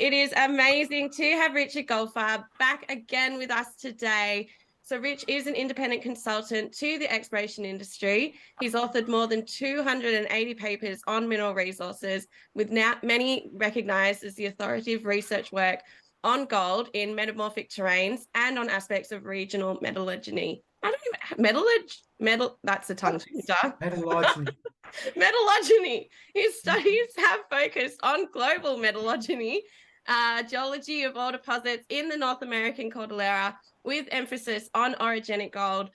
It is amazing to have Richard Goldfarb back again with us today. So Rich is an independent consultant to the exploration industry. He's authored more than 280 papers on mineral resources, with now many recognized as the authoritative research work on gold in metamorphic terrains and on aspects of regional metallogeny. That's a tongue twister. Metallogeny. Metallogeny. His studies have focused on global metallogeny, geology of ore deposits in the North American Cordilleran, with emphasis on orogenic gold,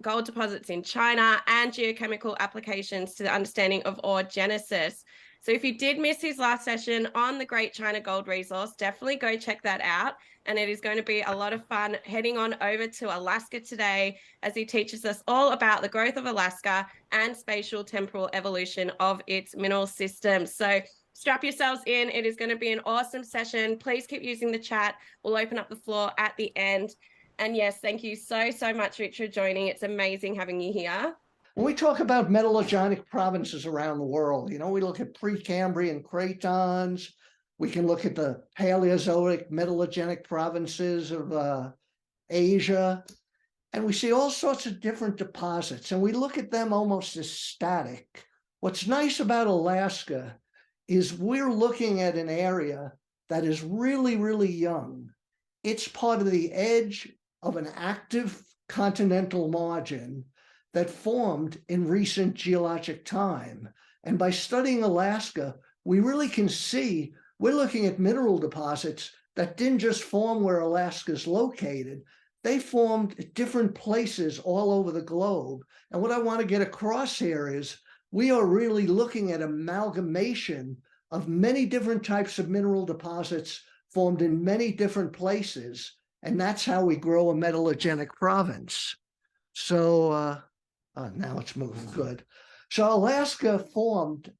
gold deposits in China, and geochemical applications to the understanding of ore genesis. So if you did miss his last session on the Great China Gold Resource, definitely go check that out. And it is going to be a lot of fun heading on over to Alaska today as he teaches us all about the growth of Alaska and spatial-temporal evolution of its mineral system. So strap yourselves in. It is going to be an awesome session. Please keep using the chat. We'll open up the floor at the end. And yes, thank you so much, Richard, joining. It's amazing having you here. When we talk about metallogenic provinces around the world, we look at Precambrian cratons. We can look at the Paleozoic metallogenic provinces of Asia, and we see all sorts of different deposits, and we look at them almost as static. What's nice about Alaska is we're looking at an area that is really, really young. It's part of the edge of an active continental margin that formed in recent geologic time. And by studying Alaska, we really can see we're looking at mineral deposits that didn't just form where Alaska is located. They formed at different places all over the globe. And what I want to get across here is we are really looking at amalgamation of many different types of mineral deposits formed in many different places. And that's how we grow a metallogenic province. So now it's moving good. So Alaska formed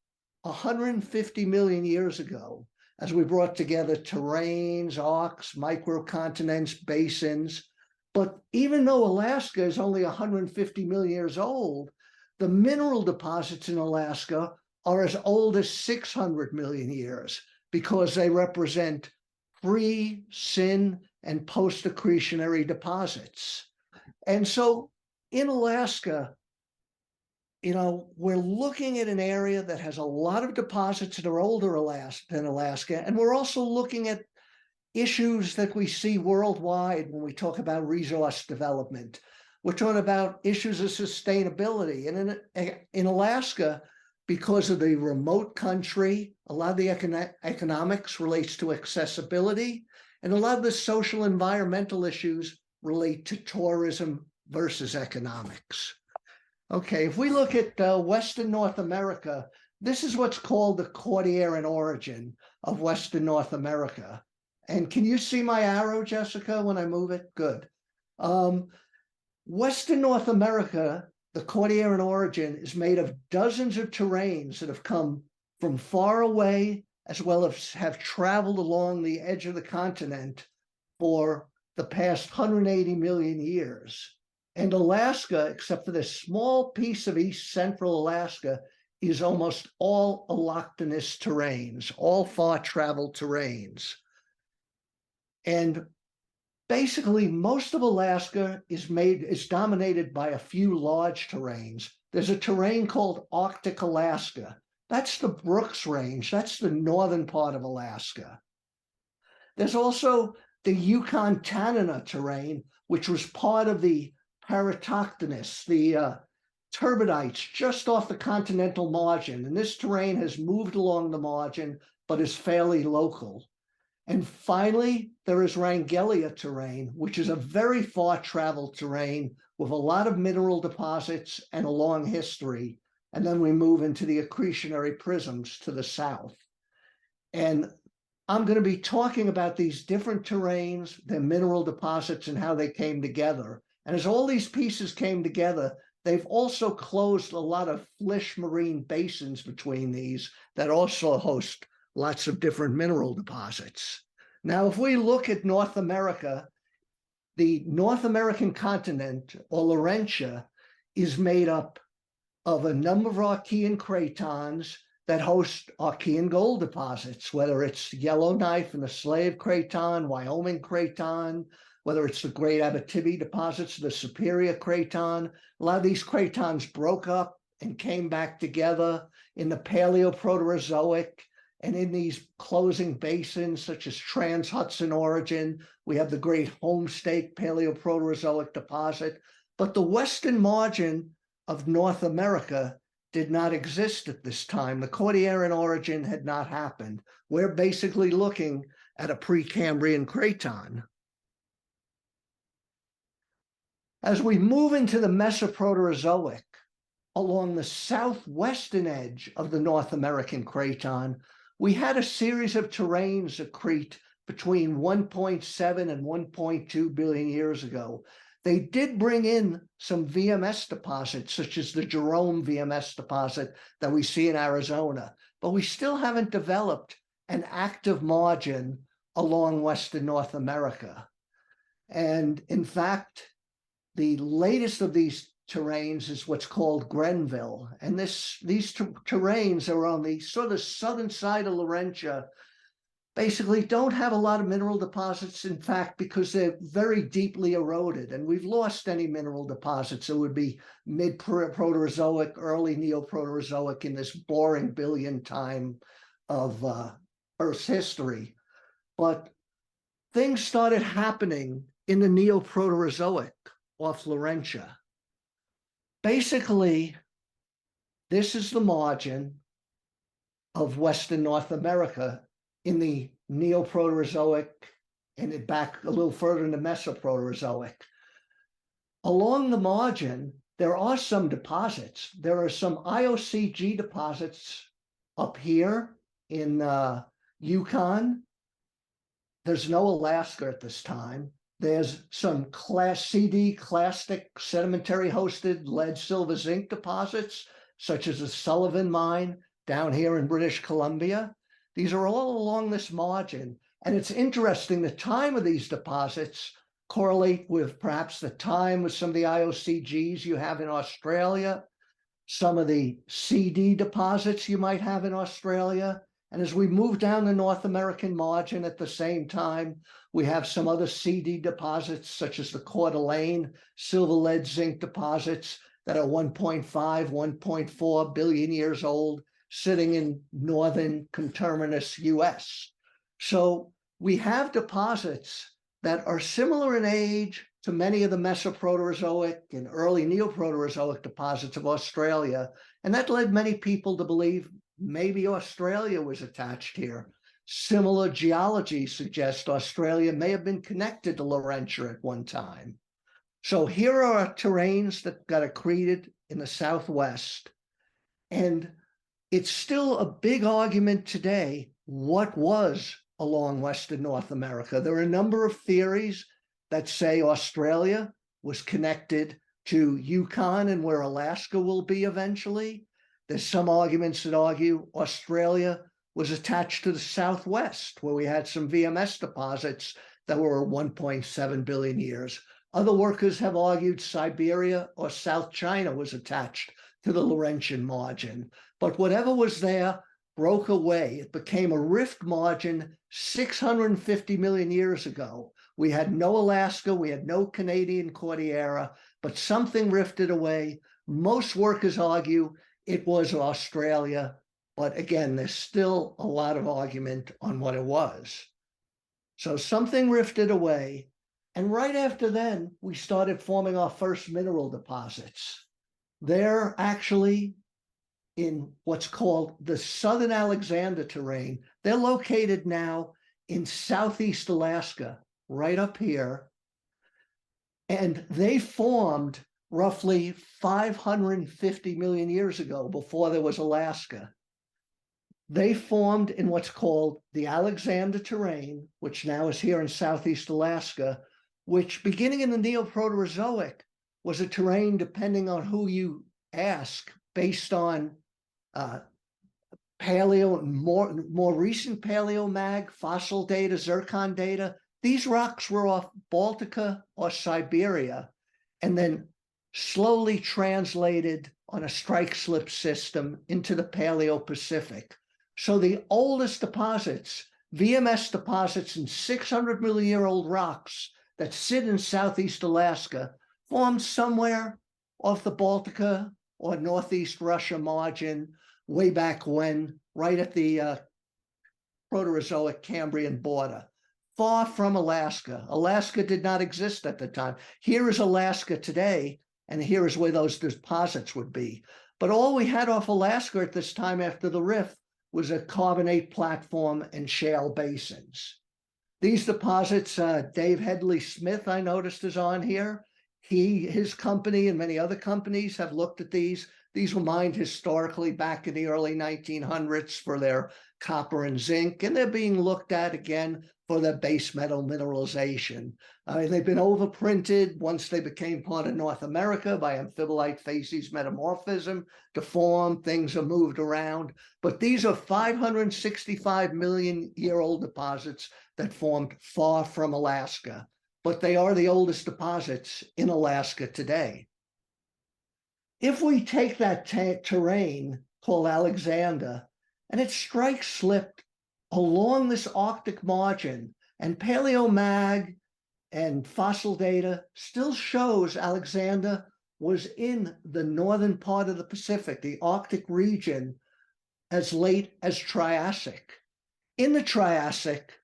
150 million years ago as we brought together terranes, arcs, microcontinents, basins. But even though Alaska is only 150 million years old, the mineral deposits in Alaska are as old as 600 million years because they represent pre, syn, and post-accretionary deposits. And so in Alaska, we're looking at an area that has a lot of deposits that are older than Alaska, and we're also looking at issues that we see worldwide when we talk about resource development. We're talking about issues of sustainability. And in Alaska, because of the remote country, a lot of the economics relates to accessibility, and a lot of the social environmental issues relate to tourism versus economics. Okay, if we look at Western North America, this is what's called the Cordilleran origin of Western North America. And can you see my arrow, Jessica, when I move it? Good. Western North America, the Cordilleran origin, is made of dozens of terranes that have come from far away, as well as have traveled along the edge of the continent for the past 180 million years. And Alaska, except for this small piece of east central Alaska, is almost all allochthonous terranes, all far-traveled terranes. And basically, most of Alaska is dominated by a few large terranes. There's a terrain called Arctic Alaska. That's the Brooks Range. That's the northern part of Alaska. There's also the Yukon-Tanana terrain, which was part of the Paratoctonus, the turbidites just off the continental margin. And this terrain has moved along the margin, but is fairly local. And finally, there is Wrangellia terrain, which is a very far-traveled terrain with a lot of mineral deposits and a long history. And then we move into the accretionary prisms to the south. And I'm going to be talking about these different terrains, their mineral deposits, and how they came together. And as all these pieces came together, they've also closed a lot of flysch marine basins between these that also host lots of different mineral deposits. Now, if we look at North America, the North American continent, or Laurentia, is made up of a number of Archean cratons that host Archean gold deposits, whether it's Yellowknife and the Slave Craton, Wyoming Craton, whether it's the great Abitibi deposits, the Superior Craton. A lot of these cratons broke up and came back together in the Paleoproterozoic and in these closing basins such as Trans-Hudson Orogen. We have the great Homestake Paleoproterozoic deposit, but the western margin of North America did not exist at this time. The Cordilleran origin had not happened. We're basically looking at a Precambrian craton. As we move into the Mesoproterozoic, along the southwestern edge of the North American craton, we had a series of terranes accrete between 1.7 and 1.2 billion years ago. They did bring in some VMS deposits, such as the Jerome VMS deposit that we see in Arizona, but we still haven't developed an active margin along Western North America. And in fact, the latest of these terranes is what's called Grenville. And these terranes are on the sort of southern side of Laurentia, basically don't have a lot of mineral deposits, in fact, because they're very deeply eroded. And we've lost any mineral deposits. It would be mid-Proterozoic, early Neoproterozoic in this boring billion time of Earth's history. But things started happening in the Neoproterozoic off Laurentia. Basically, this is the margin of Western North America in the Neoproterozoic and back a little further in the Mesoproterozoic. Along the margin, there are some deposits. There are some IOCG deposits up here in Yukon. There's no Alaska at this time. There's some class CD clastic sedimentary hosted lead, silver, zinc deposits, such as the Sullivan mine down here in British Columbia. These are all along this margin. And it's interesting, the time of these deposits correlate with perhaps the time with some of the IOCGs you have in Australia, some of the CD deposits you might have in Australia. And as we move down the North American margin at the same time, we have some other CD deposits, such as the Coeur d'Alene silver, lead, zinc deposits that are 1.5, 1.4 billion years old, sitting in northern conterminous US. So we have deposits that are similar in age to many of the Mesoproterozoic and early Neoproterozoic deposits of Australia. And that led many people to believe maybe Australia was attached here. Similar geology suggests Australia may have been connected to Laurentia at one time. So here are terranes that got accreted in the Southwest. And it's still a big argument today, what was along Western North America? There are a number of theories that say Australia was connected to Yukon and where Alaska will be eventually. There's some arguments that argue Australia was attached to the Southwest, where we had some VMS deposits that were 1.7 billion years. Other workers have argued Siberia or South China was attached to the Laurentian margin. But whatever was there broke away. It became a rift margin 650 million years ago. We had no Alaska, we had no Canadian Cordillera, but something rifted away. Most workers argue it was Australia, but again, there's still a lot of argument on what it was. So something rifted away, and right after then, we started forming our first mineral deposits. They're actually in what's called the Southern Alexander terrane. They're located now in Southeast Alaska, right up here, and they formed roughly 550 million years ago, before there was Alaska. They formed in what's called the Alexander terrane, which now is here in Southeast Alaska, which beginning in the Neoproterozoic was a terrane, depending on who you ask, based on paleo, more recent paleomag, fossil data, zircon data. These rocks were off Baltica or Siberia, and then slowly translated on a strike-slip system into the Paleo-Pacific. So the oldest deposits, VMS deposits in 600-million-year-old rocks that sit in Southeast Alaska, formed somewhere off the Baltica or Northeast Russia margin way back when, right at the Proterozoic Cambrian border, far from Alaska. Alaska did not exist at the time. Here is Alaska today, and here is where those deposits would be. But all we had off Alaska at this time after the rift was a carbonate platform and shale basins. These deposits, Dave Headley Smith, I noticed, is on here. His company and many other companies have looked at these. These were mined historically back in the early 1900s for their copper and zinc, and they're being looked at again for their base metal mineralization. They've been overprinted once they became part of North America by amphibolite facies metamorphism, deformed, things are moved around. But these are 565-million-year-old deposits that formed far from Alaska, but they are the oldest deposits in Alaska today. If we take that terrain called Alexander, and it strike slipped along this Arctic margin, and paleomag and fossil data still shows Alexander was in the northern part of the Pacific, the Arctic region, as late as Triassic. In the Triassic,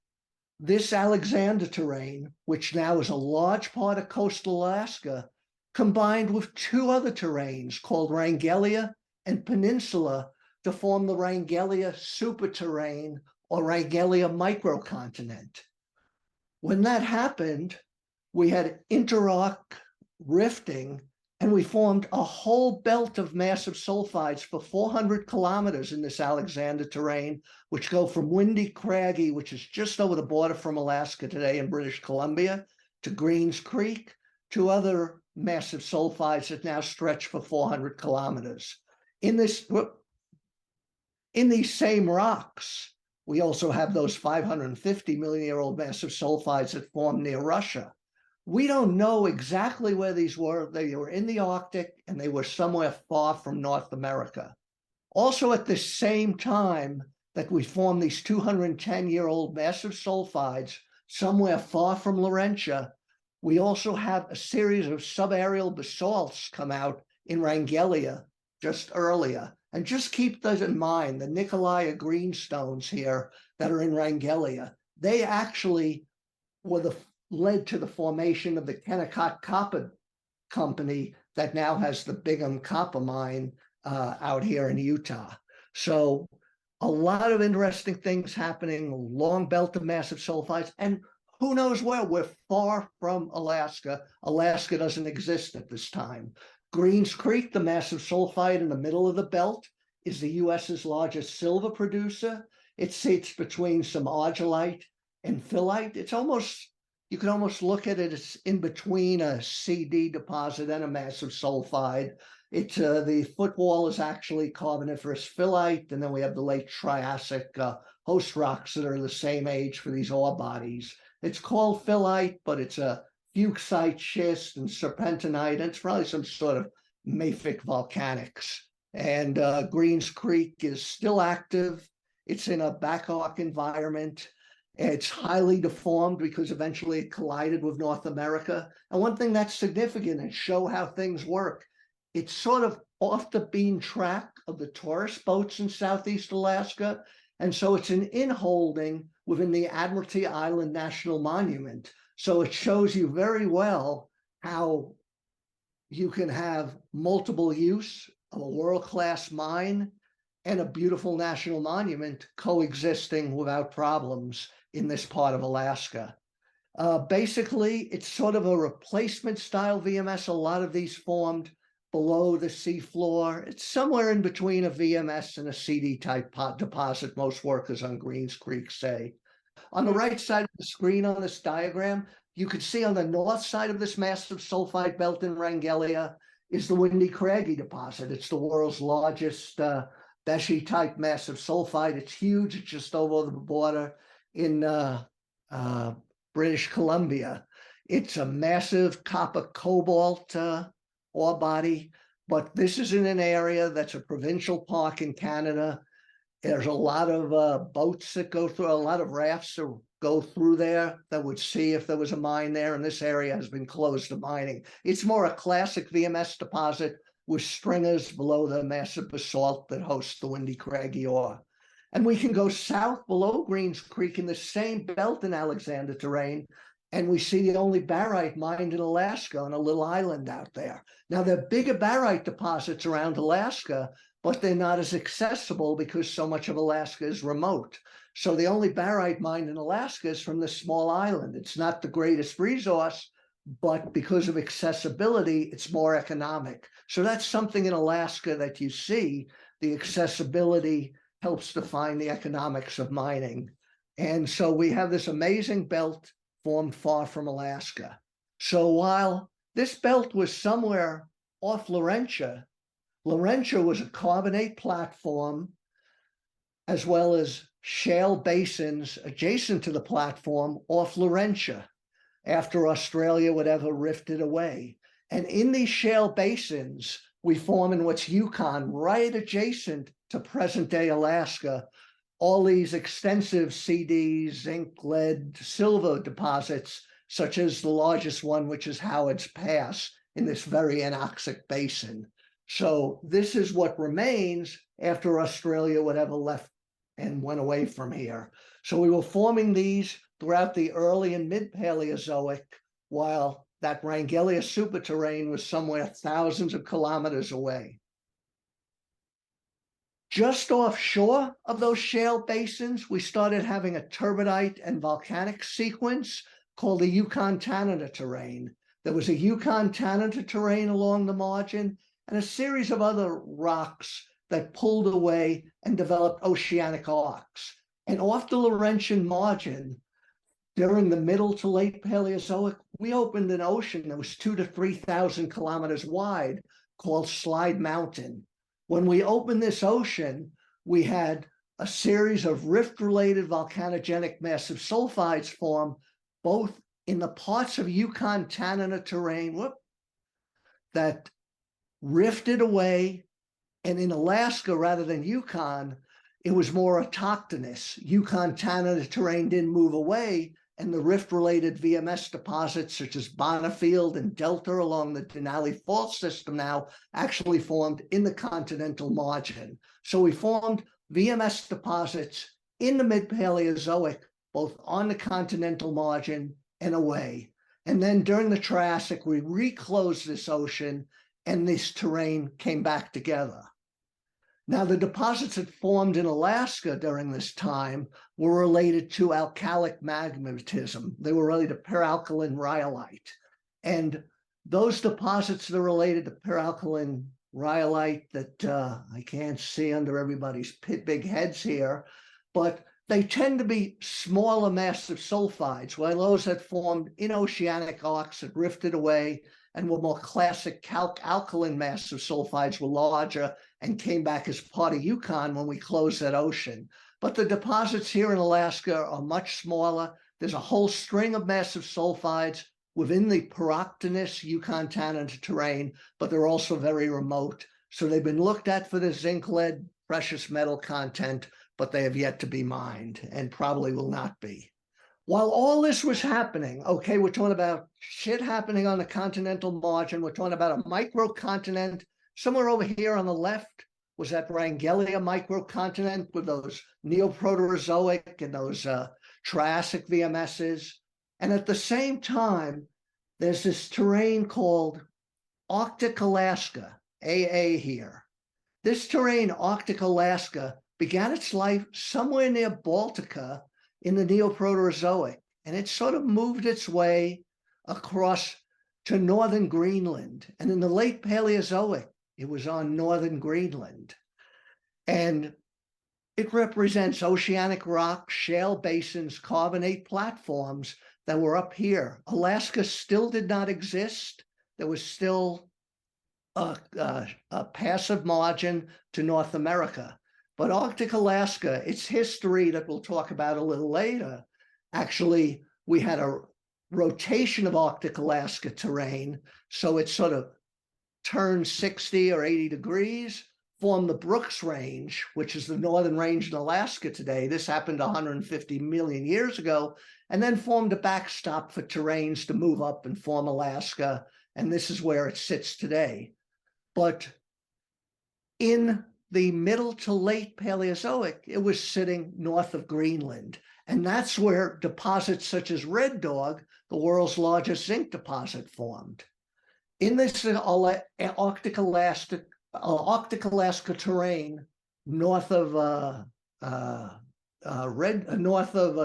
this Alexander terrain, which now is a large part of coastal Alaska, combined with two other terrains called Wrangellia and Peninsula to form the Wrangellia superterrane or Wrangellia microcontinent. When that happened, we had interrock rifting, and we formed a whole belt of massive sulfides for 400 kilometers in this Alexander terrain, which go from Windy Craggy, which is just over the border from Alaska today in British Columbia, to Greens Creek, to other massive sulfides that now stretch for 400 kilometers. In these same rocks, we also have those 550-million-year-old massive sulfides that formed near Russia. We don't know exactly where these were. They were in the Arctic, and they were somewhere far from North America. Also, at the same time that we formed these 210-year-old massive sulfides somewhere far from Laurentia, we also have a series of subaerial basalts come out in Wrangellia just earlier. And just keep those in mind, the Nikolaya greenstones here that are in Wrangellia, they actually were led to the formation of the Kennecott Copper Company that now has the Bigham Copper Mine out here in Utah. So a lot of interesting things happening, a long belt of massive sulfides, and who knows where? We're far from Alaska. Alaska doesn't exist at this time. Greens Creek, the massive sulfide in the middle of the belt, is the US's largest silver producer. It sits between some argillite and phyllite. It's almost, you can almost look at it as in between a CD deposit and a massive sulfide. The footwall is actually Carboniferous phyllite, and then we have the late Triassic host rocks that are the same age for these ore bodies. It's called phyllite, but it's a fuchsite schist and serpentinite, and it's probably some sort of mafic volcanics. And Greens Creek is still active. It's in a back arc environment. It's highly deformed because eventually it collided with North America. And one thing that's significant and show how things work, it's sort of off the beam track of the tourist boats in Southeast Alaska. And so it's an inholding within the Admiralty Island National Monument. So it shows you very well how you can have multiple use of a world-class mine and a beautiful national monument coexisting without problems in this part of Alaska. Basically, it's sort of a replacement style VMS. A lot of these formed below the seafloor. It's somewhere in between a VMS and a CD type deposit, most workers on Greens Creek say. On the right side of the screen on this diagram, you can see on the north side of this massive sulfide belt in Wrangellia is the Windy Craggy deposit. It's the world's largest Beshi type massive sulfide. It's huge. It's just over the border in British Columbia. It's a massive copper cobalt ore body, but this is in an area that's a provincial park in Canada. There's a lot of boats that go through, a lot of rafts that go through there that would see if there was a mine there, and this area has been closed to mining. It's more a classic VMS deposit with stringers below the massive basalt that hosts the windy craggy ore. And we can go south below Greens Creek in the same belt in Alexander terrain, and we see the only barite mined in Alaska on a little island out there. Now, there are bigger barite deposits around Alaska, but they're not as accessible because so much of Alaska is remote. So the only barite mined in Alaska is from this small island. It's not the greatest resource, but because of accessibility, it's more economic. So that's something in Alaska that you see. The accessibility helps define the economics of mining. And so we have this amazing belt formed far from Alaska. So while this belt was somewhere off Laurentia, Laurentia was a carbonate platform, as well as shale basins adjacent to the platform off Laurentia, after Australia would ever rifted away. And in these shale basins, we form in what's Yukon, right adjacent to present-day Alaska, all these extensive CD, zinc, lead, silver deposits, such as the largest one, which is Howard's Pass, in this very anoxic basin. So this is what remains after Australia would ever left and went away from here. So we were forming these throughout the early and mid-Paleozoic, while that Wrangellia superterrane was somewhere thousands of kilometers away. Just offshore of those shale basins, we started having a turbidite and volcanic sequence called the Yukon-Tanana terrane. There was a Yukon-Tanana terrane along the margin, and a series of other rocks that pulled away and developed oceanic arcs. And off the Laurentian margin, during the middle to late Paleozoic, we opened an ocean that was 2,000 to 3,000 kilometers wide called Slide Mountain. When we opened this ocean, we had a series of rift-related volcanogenic massive sulfides form, both in the parts of Yukon-Tanana terrane that rifted away, and in Alaska rather than Yukon, it was more autochthonous. Yukon-Tanana terrane didn't move away, and the rift-related VMS deposits such as Bonneville and Delta along the Denali Fault system now actually formed in the continental margin. So we formed VMS deposits in the mid-Paleozoic, both on the continental margin and away. And then during the Triassic, we reclosed this ocean and this terrain came back together. Now, the deposits that formed in Alaska during this time were related to alkalic magmatism. They were related to peralkaline rhyolite. And those deposits that are related to peralkaline rhyolite that I can't see under everybody's big heads here, but they tend to be smaller massive sulfides, while those that formed in oceanic arcs that rifted away and were more classic alkaline massive sulfides were larger and came back as part of Yukon when we closed that ocean. But the deposits here in Alaska are much smaller. There's a whole string of massive sulfides within the pyrochtonous Yukon-Tanana terrane, but they're also very remote. So they've been looked at for the zinc, lead, precious metal content, but they have yet to be mined and probably will not be. While all this was happening, okay, we're talking about shit happening on the continental margin. We're talking about a microcontinent. Somewhere over here on the left was that Wrangellia microcontinent with those Neoproterozoic and those Triassic VMSs. And at the same time, there's this terrain called Arctic Alaska, AA here. This terrain, Arctic Alaska, began its life somewhere near Baltica in the Neoproterozoic, and it sort of moved its way across to northern Greenland. And in the late Paleozoic, it was on northern Greenland. And it represents oceanic rock, shale basins, carbonate platforms that were up here. Alaska still did not exist. There was still a passive margin to North America. But Arctic Alaska, its history that we'll talk about a little later, actually, we had a rotation of Arctic Alaska terrain. So it sort of turned 60 or 80 degrees, formed the Brooks Range, which is the northern range in Alaska today. This happened 150 million years ago, and then formed a backstop for terranes to move up and form Alaska. And this is where it sits today. But in the middle to late Paleozoic, it was sitting north of Greenland. And that's where deposits such as Red Dog, the world's largest zinc deposit, formed. In this Arctic Alaska terrain north of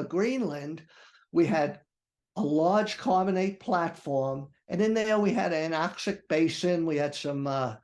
Greenland, we had a large carbonate platform, and in there we had an anoxic basin. We had some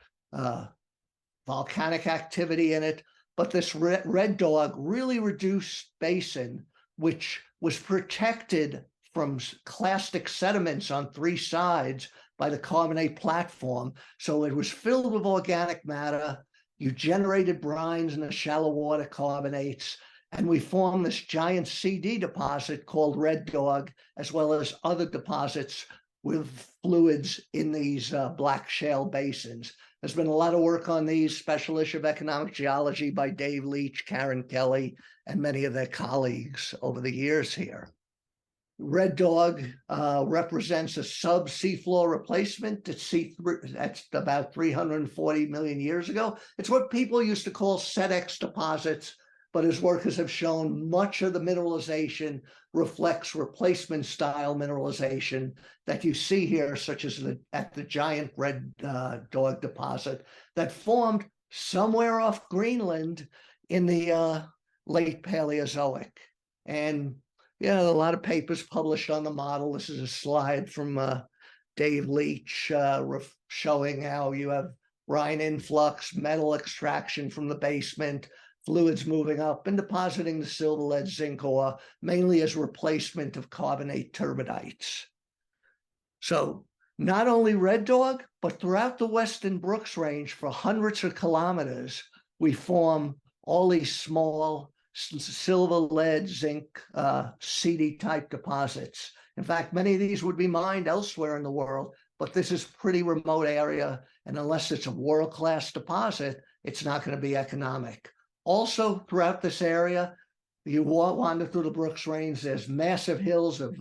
volcanic activity in it, but this Red Dog really reduced basin, which was protected from clastic sediments on three sides by the carbonate platform. So it was filled with organic matter. You generated brines in the shallow water carbonates, and we formed this giant CD deposit called Red Dog, as well as other deposits with fluids in these black shale basins. There's been a lot of work on these, special issue of Economic Geology by Dave Leach, Karen Kelly, and many of their colleagues over the years here. Red Dog represents a sub-seafloor replacement. That's about 340 million years ago. It's what people used to call SEDEX deposits, but as workers have shown, much of the mineralization reflects replacement-style mineralization that you see here, such as at the giant Red Dog deposit that formed somewhere off Greenland in the late Paleozoic. And a lot of papers published on the model. This is a slide from Dave Leach showing how you have brine influx, metal extraction from the basement, fluids moving up and depositing the silver, lead, zinc ore, mainly as replacement of carbonate turbidites. So not only Red Dog, but throughout the Western Brooks Range for hundreds of kilometers, we form all these small silver, lead, zinc, CD-type deposits. In fact, many of these would be mined elsewhere in the world, but this is a pretty remote area, and unless it's a world-class deposit, it's not going to be economic. Also, throughout this area, you wander through the Brooks Range, there's massive hills of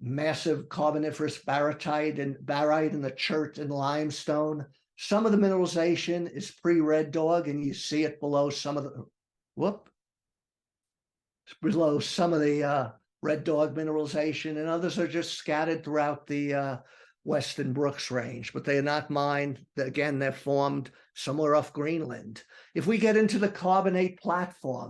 massive carboniferous barite in the chert and limestone. Some of the mineralization is pre-Red Dog, and you see it below some of the, Red Dog mineralization, and others are just scattered throughout the Western Brooks Range, but they are not mined. Again, they're formed somewhere off Greenland. If we get into the carbonate platform,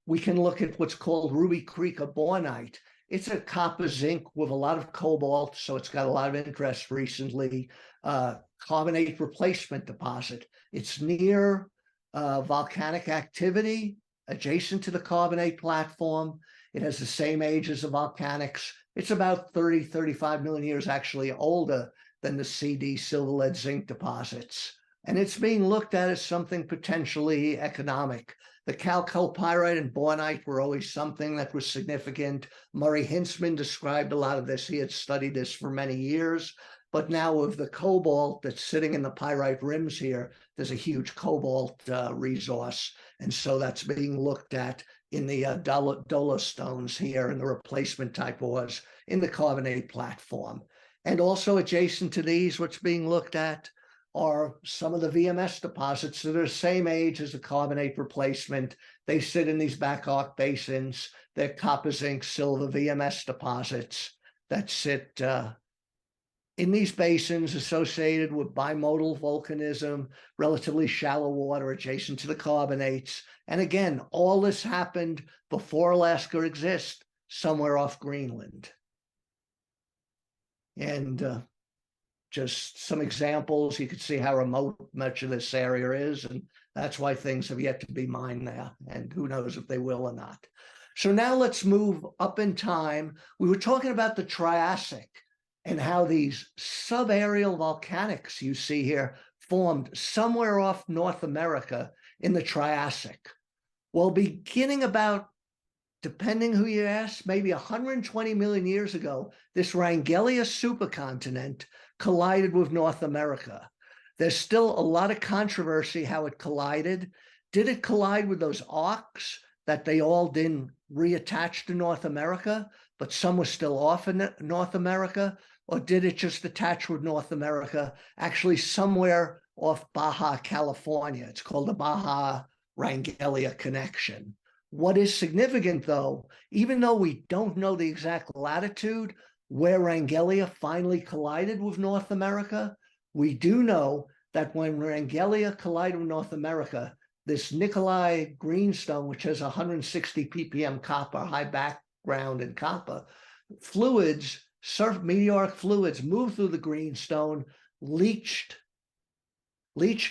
we can look at what's called Ruby Creek bornite. It's a copper zinc with a lot of cobalt, so it's got a lot of interest recently. Carbonate replacement deposit. It's near volcanic activity, adjacent to the carbonate platform. It has the same age as the volcanics. It's about 30, 35 million years actually older than the CD silver, lead, zinc deposits. And it's being looked at as something potentially economic. The chalcopyrite and bornite were always something that was significant. Murray Hintzman described a lot of this. He had studied this for many years. But now with the cobalt that's sitting in the pyrite rims here, there's a huge cobalt resource. And so that's being looked at in the dolostones here in the replacement type ores in the carbonate platform. And also adjacent to these, what's being looked at are some of the VMS deposits that are the same age as the carbonate replacement. They sit in these back arc basins. They're copper, zinc, silver VMS deposits that sit in these basins associated with bimodal volcanism, relatively shallow water adjacent to the carbonates. And again, all this happened before Alaska exists, somewhere off Greenland. And just some examples, you can see how remote much of this area is, and that's why things have yet to be mined there, and who knows if they will or not. So now let's move up in time. We were talking about the Triassic and how these subaerial volcanics you see here formed somewhere off North America in the Triassic. Well, beginning about, depending who you ask, maybe 120 million years ago, this Wrangellea supercontinent collided with North America. There's still a lot of controversy how it collided. Did it collide with those arcs that they all didn't reattach to North America, but some were still off in North America? Or did it just attach with North America, actually somewhere off Baja, California? It's called the Baja-Wrangellia connection. What is significant, though, even though we don't know the exact latitude where Wrangellia finally collided with North America, we do know that when Wrangellia collided with North America, this Nikolai greenstone, which has 160 ppm copper, high background in copper, fluids, meteoric fluids moved through the greenstone, leached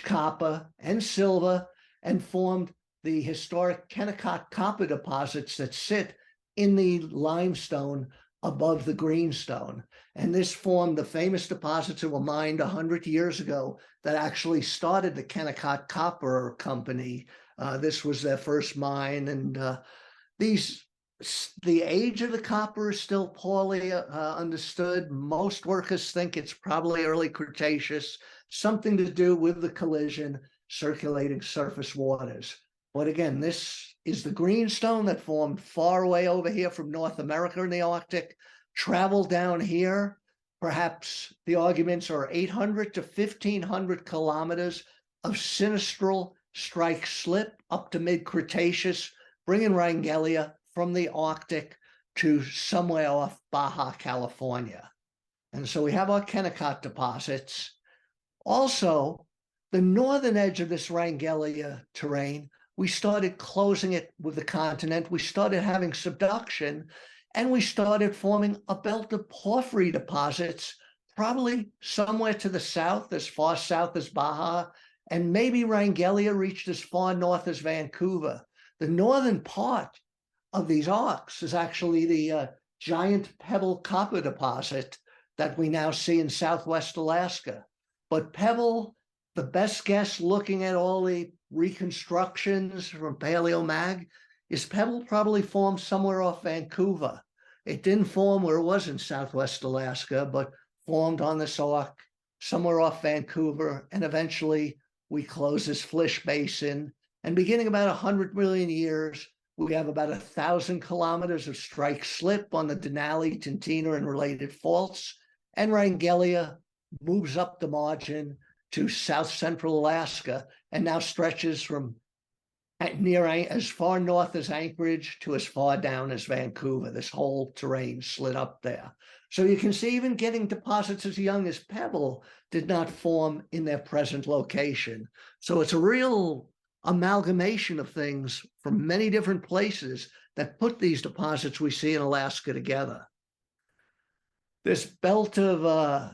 copper and silver, and formed the historic Kennecott copper deposits that sit in the limestone above the greenstone. And this formed the famous deposits that were mined 100 years ago that actually started the Kennecott Copper Company. This was their first mine, and the age of the copper is still poorly understood. Most workers think it's probably early Cretaceous, something to do with the collision circulating surface waters. But again, this is the greenstone that formed far away over here from North America in the Arctic, traveled down here. Perhaps the arguments are 800 to 1,500 kilometers of sinistral strike slip up to mid-Cretaceous, bringing Wrangellia from the Arctic to somewhere off Baja, California. And so we have our Kennecott deposits. Also, the northern edge of this Wrangellia terrain, we started closing it with the continent. We started having subduction, and we started forming a belt of porphyry deposits, probably somewhere to the south, as far south as Baja, and maybe Wrangellia reached as far north as Vancouver. The northern part of these arcs is actually the giant Pebble copper deposit that we now see in southwest Alaska. But Pebble, the best guess looking at all the reconstructions from Paleomag, is Pebble probably formed somewhere off Vancouver. It didn't form where it was in southwest Alaska, but formed on this arc somewhere off Vancouver, and eventually we close this Flysch Basin. And beginning about 100 million years, we have about 1,000 kilometers of strike slip on the Denali, Tintina, and related faults, and Wrangellia moves up the margin to south central Alaska and now stretches from near as far north as Anchorage to as far down as Vancouver. This whole terrain slid up there. So you can see even getting deposits as young as Pebble did not form in their present location. So it's a real amalgamation of things from many different places that put these deposits we see in Alaska together. This belt of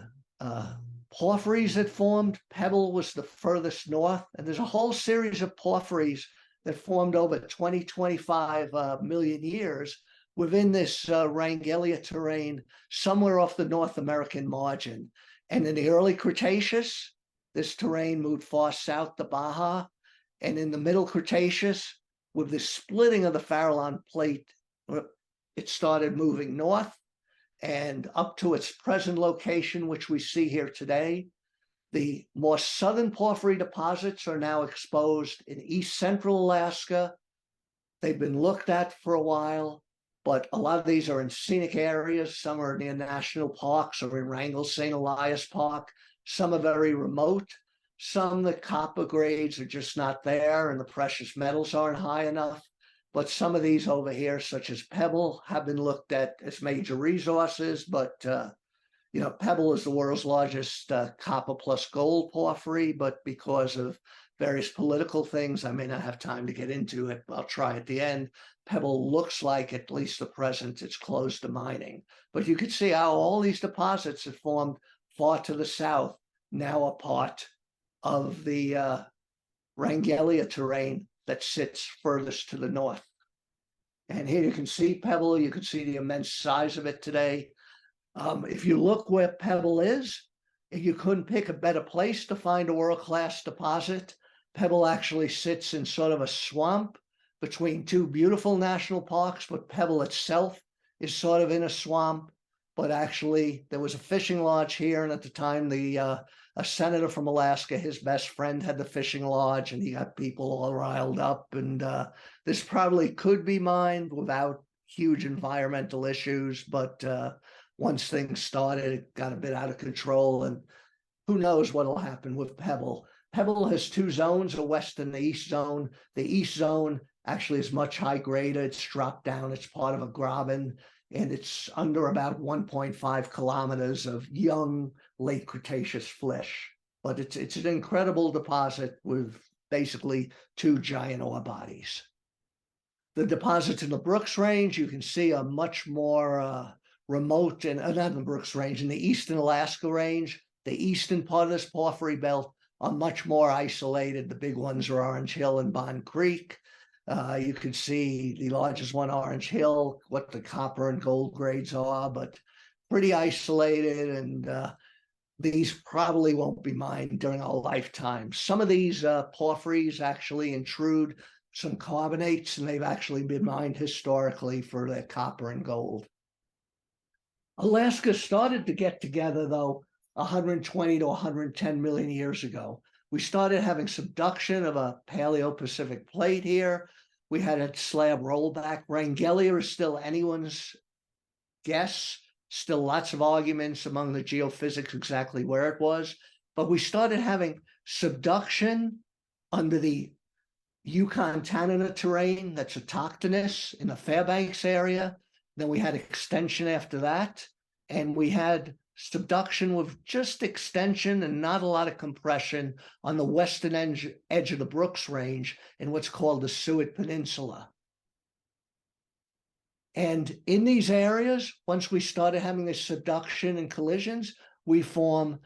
porphyries that formed, Pebble was the furthest north, and there's a whole series of porphyries that formed over 25 million years within this Wrangellia terrain, somewhere off the North American margin. And in the early Cretaceous, this terrain moved far south to Baja, and in the middle Cretaceous, with the splitting of the Farallon plate, it started moving north and up to its present location, which we see here today. The more southern porphyry deposits are now exposed in east central Alaska. They've been looked at for a while, but a lot of these are in scenic areas. Some are near national parks or in Wrangell St. Elias Park. Some are very remote. Some, the copper grades are just not there and the precious metals aren't high enough. But some of these over here, such as Pebble, have been looked at as major resources, but Pebble is the world's largest copper plus gold porphyry, but because of various political things, I may not have time to get into it. I'll try at the end. Pebble looks like, at least the present, it's closed to mining. But you can see how all these deposits have formed far to the south, now a part of the Wrangellia terrain that sits furthest to the north. And here you can see Pebble, you can see the immense size of it today. If you look where Pebble is, you couldn't pick a better place to find a world-class deposit. Pebble actually sits in sort of a swamp between two beautiful national parks, but Pebble itself is sort of in a swamp. But actually, there was a fishing lodge here, and at the time the a senator from Alaska, his best friend had the fishing lodge, and he got people all riled up. And this probably could be mined without huge environmental issues, but once things started, it got a bit out of control, and who knows what will happen with Pebble. Pebble has two zones, a west and the east zone. The east zone actually is much high grade. It's dropped down. It's part of a graben, and it's under about 1.5 kilometers of young late Cretaceous flesh. But it's an incredible deposit with basically two giant ore bodies. The deposits in the Brooks Range, you can see, are much more remote, and not in the Brooks Range, in the eastern Alaska Range. The eastern part of this porphyry belt are much more isolated. The big ones are Orange Hill and Bond Creek. You can see the largest one, Orange Hill, what the copper and gold grades are, but pretty isolated, and these probably won't be mined during our lifetime. Some of these porphyries actually intrude some carbonates, and they've actually been mined historically for their copper and gold. Alaska started to get together, though, 120 to 110 million years ago. We started having subduction of a Paleo-Pacific plate here. We had a slab rollback. Wrangellia is still anyone's guess. Still lots of arguments among the geophysics exactly where it was. But we started having subduction under the Yukon-Tanana terrain, that's autochthonous in the Fairbanks area. Then we had extension after that, and we had subduction with just extension and not a lot of compression on the western edge of the Brooks Range in what's called the Seward Peninsula. And in these areas, once we started having this subduction and collisions, we form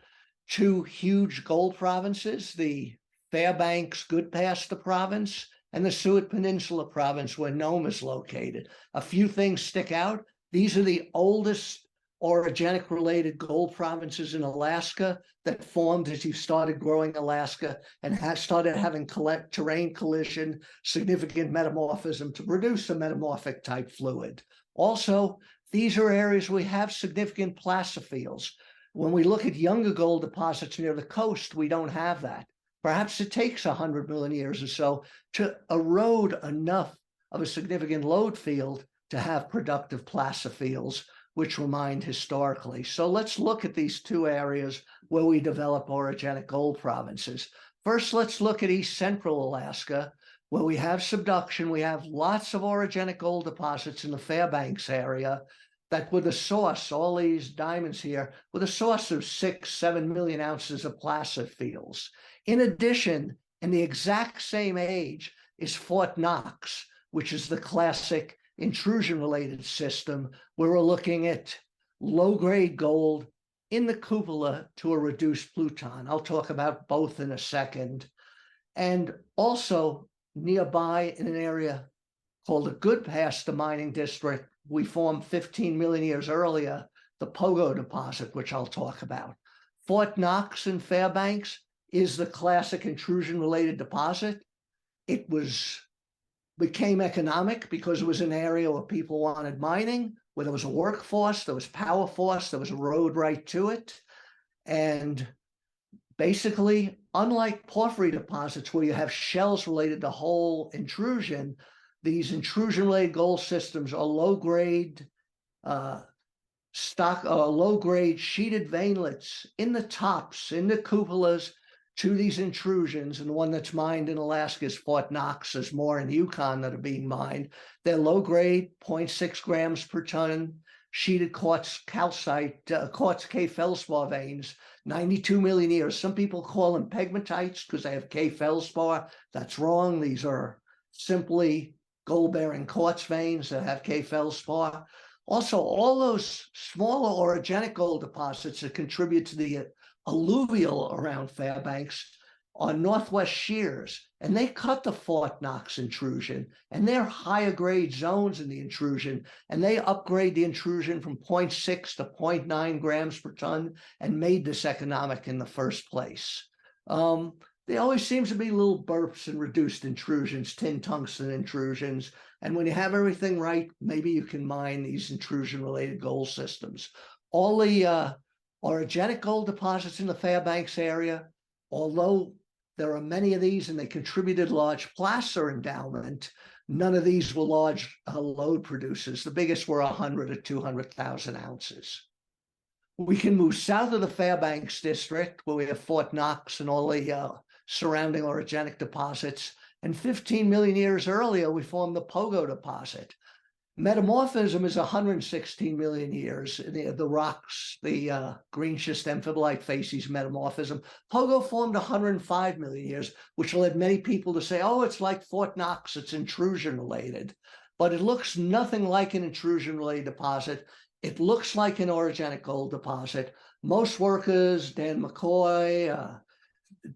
two huge gold provinces, the Fairbanks Goodpaster province and the Seward Peninsula province, where Nome is located. A few things stick out. These are the oldest orogenic related gold provinces in Alaska that formed as you started growing Alaska and started having terrain collision, significant metamorphism to produce a metamorphic type fluid. Also, these are areas we have significant placer-fields. When we look at younger gold deposits near the coast, we don't have that. Perhaps it takes 100 million years or so to erode enough of a significant lode field to have productive placer fields, which were mined historically. So let's look at these two areas where we develop orogenic gold provinces. First, let's look at East Central Alaska, where we have subduction. We have lots of orogenic gold deposits in the Fairbanks area that were the source, all these diamonds here, were the source of 6-7 million ounces of placer fields. In addition, in the exact same age is Fort Knox, which is the classic intrusion-related system, where we're looking at low-grade gold in the cupola to a reduced pluton. I'll talk about both in a second. And also nearby in an area called the Goodpaster mining district, we formed 15 million years earlier, the Pogo deposit, which I'll talk about. Fort Knox in Fairbanks is the classic intrusion-related deposit. It became economic because it was an area where people wanted mining, where there was a workforce, there was power force, there was a road right to it. And basically, unlike porphyry deposits where you have shells related to whole intrusion, these intrusion-related gold systems are low-grade low-grade sheeted veinlets in the tops, in the cupolas to these intrusions. And the one that's mined in Alaska is Fort Knox. There's more in Yukon that are being mined. They're low-grade, 0.6 grams per ton, sheeted quartz calcite, quartz K feldspar veins, 92 million years. Some people call them pegmatites because they have K feldspar. That's wrong. These are simply gold-bearing quartz veins that have K feldspar. Also, all those smaller orogenic gold deposits that contribute to the alluvial around Fairbanks are northwest shears, and they cut the Fort Knox intrusion, and they're higher grade zones in the intrusion, and they upgrade the intrusion from 0.6 to 0.9 grams per ton and made this economic in the first place. There always seems to be little burps and reduced intrusions, tin tungsten intrusions. And when you have everything right, maybe you can mine these intrusion-related gold systems. All the Orogenic gold deposits in the Fairbanks area, although there are many of these and they contributed large placer endowment, none of these were large lode producers. The biggest were 100 or 200,000 ounces. We can move south of the Fairbanks district, where we have Fort Knox and all the surrounding orogenic deposits. And 15 million years earlier, we formed the Pogo deposit. Metamorphism is 116 million years. The rocks, the green schist amphibolite facies metamorphism. Pogo formed 105 million years, which led many people to say, oh, it's like Fort Knox, it's intrusion related. But it looks nothing like an intrusion related deposit. It looks like an orogenic gold deposit. Most workers, Dan McCoy,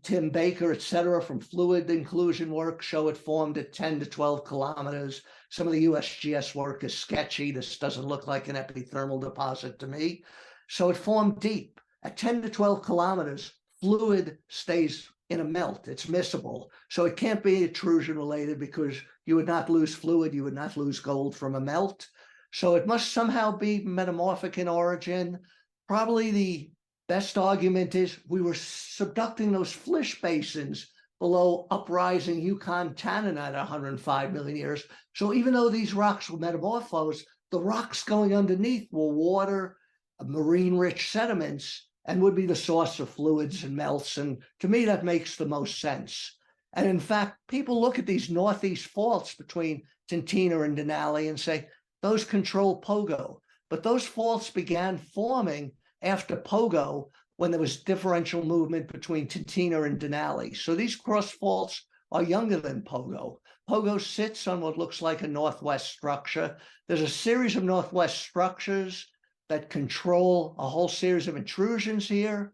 Tim Baker, et cetera, from fluid inclusion work show it formed at 10 to 12 kilometers. Some of the USGS work is sketchy. This doesn't look like an epithermal deposit to me. So it formed deep. At 10 to 12 kilometers, fluid stays in a melt. It's miscible. So it can't be intrusion related because you would not lose fluid. You would not lose gold from a melt. So it must somehow be metamorphic in origin. Probably the best argument is we were subducting those flysch basins below uprising Yukon Tanana at 105 million years. So even though these rocks were metamorphosed, the rocks going underneath were water, marine-rich sediments, and would be the source of fluids and melts. And to me, that makes the most sense. And in fact, people look at these northeast faults between Tintina and Denali and say, those control Pogo. But those faults began forming after Pogo, when there was differential movement between Tintina and Denali. So these cross faults are younger than Pogo. Pogo sits on what looks like a northwest structure. There's a series of northwest structures that control a whole series of intrusions here.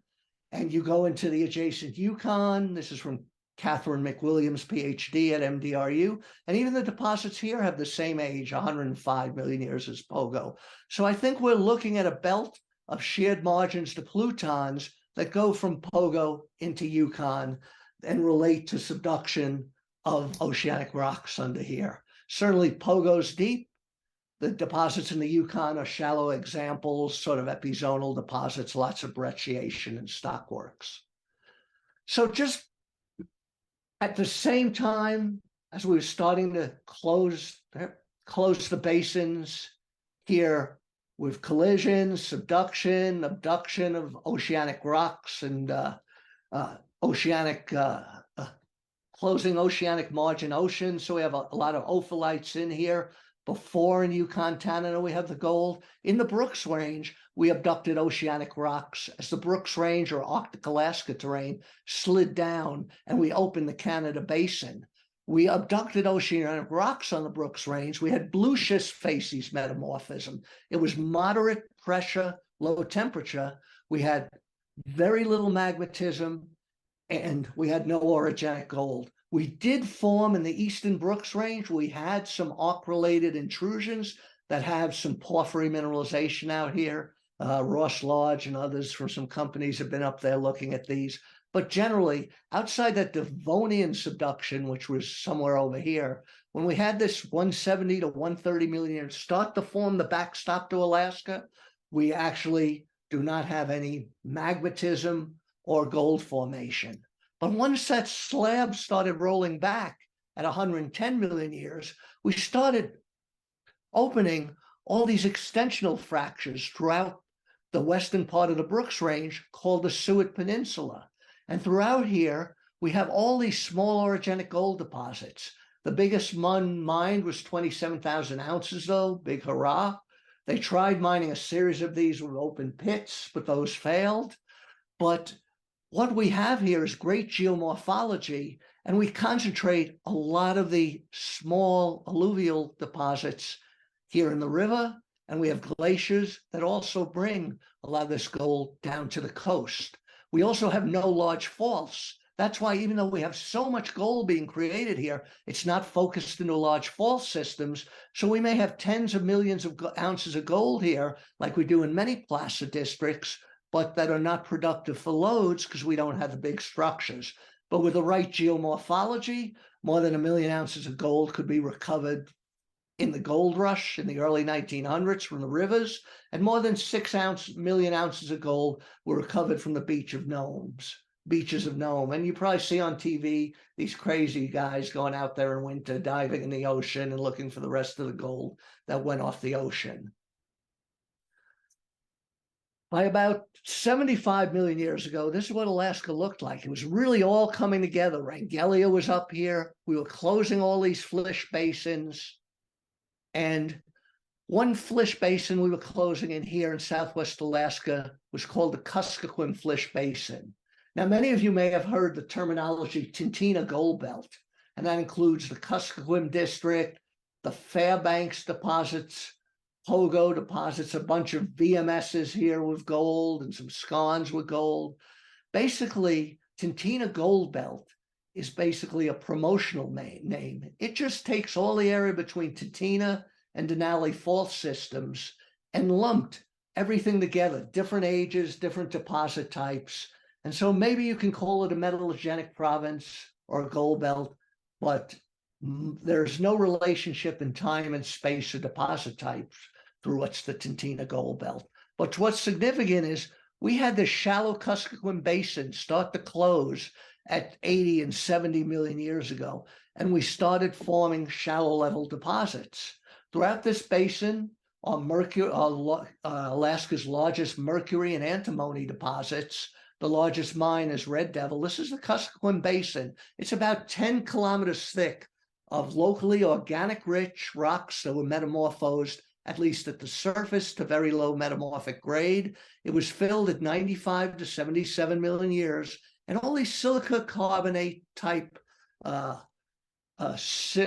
And you go into the adjacent Yukon. This is from Catherine McWilliams, PhD at MDRU. And even the deposits here have the same age, 105 million years as Pogo. So I think we're looking at a belt of sheared margins to plutons that go from Pogo into Yukon and relate to subduction of oceanic rocks under here. Certainly Pogo's deep. The deposits in the Yukon are shallow examples, sort of epizonal deposits, lots of brecciation and stockworks. So just at the same time as we were starting to close the basins here with collisions, subduction, abduction of oceanic rocks, and closing oceanic margin oceans. So we have a lot of ophelites in here. Before in Yukon Tanana, we have the gold. In the Brooks Range, we abducted oceanic rocks as the Brooks Range or Arctic Alaska terrain slid down and we opened the Canada Basin. We abducted oceanic rocks on the Brooks Range. We had blue schist facies metamorphism. It was moderate pressure, low temperature. We had very little magmatism and we had no orogenic gold. We did form in the Eastern Brooks Range. We had some arc-related intrusions that have some porphyry mineralization out here. Ross Lodge and others from some companies have been up there looking at these. But generally, outside that Devonian subduction, which was somewhere over here, when we had this 170 to 130 million years start to form the backstop to Alaska, we actually do not have any magmatism or gold formation. But once that slab started rolling back at 110 million years, we started opening all these extensional fractures throughout the western part of the Brooks Range called the Seward Peninsula. And throughout here, we have all these small orogenic gold deposits. The biggest one mined was 27,000 ounces though, big hurrah. They tried mining a series of these with open pits, but those failed. But what we have here is great geomorphology, and we concentrate a lot of the small alluvial deposits here in the river, and we have glaciers that also bring a lot of this gold down to the coast. We also have no large faults. That's why even though we have so much gold being created here, it's not focused into large fault systems. So we may have tens of millions of ounces of gold here, like we do in many placer districts, but that are not productive for lodes because we don't have the big structures. But with the right geomorphology, more than 1 million ounces of gold could be recovered in the gold rush in the early 1900s from the rivers, and more than 6 million ounces of gold were recovered from the beaches of Nome. And you probably see on TV these crazy guys going out there in winter, diving in the ocean and looking for the rest of the gold that went off the ocean. By about 75 million years ago, this is what Alaska looked like. It was really all coming together. Wrangellia was up here. We were closing all these flysch basins. And one flysch basin we were closing in here in Southwest Alaska was called the Kuskokwim Flysch Basin. Now, many of you may have heard the terminology Tintina Gold Belt, and that includes the Kuskokwim District, the Fairbanks deposits, Pogo deposits, a bunch of VMSs here with gold and some scones with gold. Basically, Tintina Gold Belt is basically a promotional name. It just takes all the area between Tintina and Denali Fault systems and lumped everything together, different ages, different deposit types. And so maybe you can call it a metallogenic province or a gold belt, but there's no relationship in time and space or deposit types through what's the Tintina Gold Belt. But what's significant is we had the shallow Kuskokwim Basin start to close at 80 and 70 million years ago, and we started forming shallow level deposits. Throughout this basin are Alaska's largest mercury and antimony deposits. The largest mine is Red Devil. This is the Kuskokwim Basin. It's about 10 kilometers thick of locally organic rich rocks that were metamorphosed, at least at the surface, to very low metamorphic grade. It was filled at 95 to 77 million years, and all these silica carbonate type